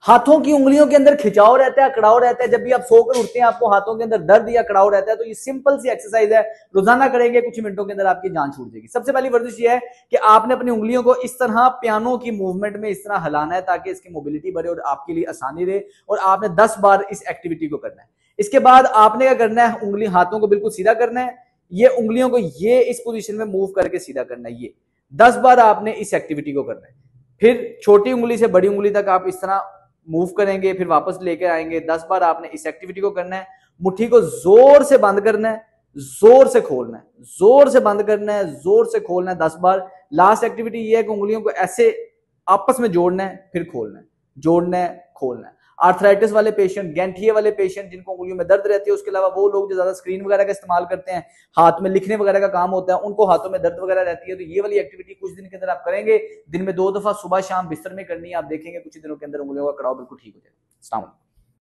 हाथों की उंगलियों के अंदर खिंचाव रहता है, अकड़ाव रहता है, जब भी आप सोकर उठते हैं आपको हाथों के अंदर दर्द या अकड़ाव रहता है, तो ये सिंपल सी एक्सरसाइज है, रोजाना करेंगे कुछ मिनटों के अंदर आपकी जान छूट जाएगी। सबसे पहली वर्जिश ये है कि आपने अपनी उंगलियों को इस तरह पियानो की मूवमेंट में इस तरह हिलाना है ताकि इसकी मोबिलिटी बढ़े और आपके लिए आसानी रहे, और आपने 10 बार इस एक्टिविटी को करना है। इसके बाद आपने क्या करना है, उंगली हाथों को बिल्कुल सीधा करना है, ये उंगलियों को ये इस पोजीशन में मूव करके सीधा करना है। ये 10 बार आपने इस एक्टिविटी को करना है। फिर छोटी उंगली से बड़ी उंगली तक आप इस तरह मूव करेंगे, फिर वापस लेके आएंगे। 10 बार आपने इस एक्टिविटी को करना है। मुट्ठी को जोर से बंद करना है, जोर से खोलना है, जोर से बंद करना है, जोर से खोलना है 10 बार। लास्ट एक्टिविटी ये है कि उंगलियों को ऐसे आपस में जोड़ना है, फिर खोलना है, जोड़ना है, खोलना है। आर्थराइटिस वाले पेशेंट, गैंठिए वाले पेशेंट जिनको उंगलियों में दर्द रहती है, उसके अलावा वो लोग जो ज्यादा स्क्रीन वगैरह का इस्तेमाल करते हैं, हाथ में लिखने वगैरह का काम होता है, उनको हाथों में दर्द वगैरह रहती है, तो ये वाली एक्टिविटी कुछ दिन के अंदर आप करेंगे, दिन में 2 दफा सुबह शाम बिस्तर में करनी है। आप देखेंगे कुछ दिनों के अंदर उंगलियों का कड़ाव बिल्कुल ठीक हो जाएगा। अस्सलाम वालेकुम।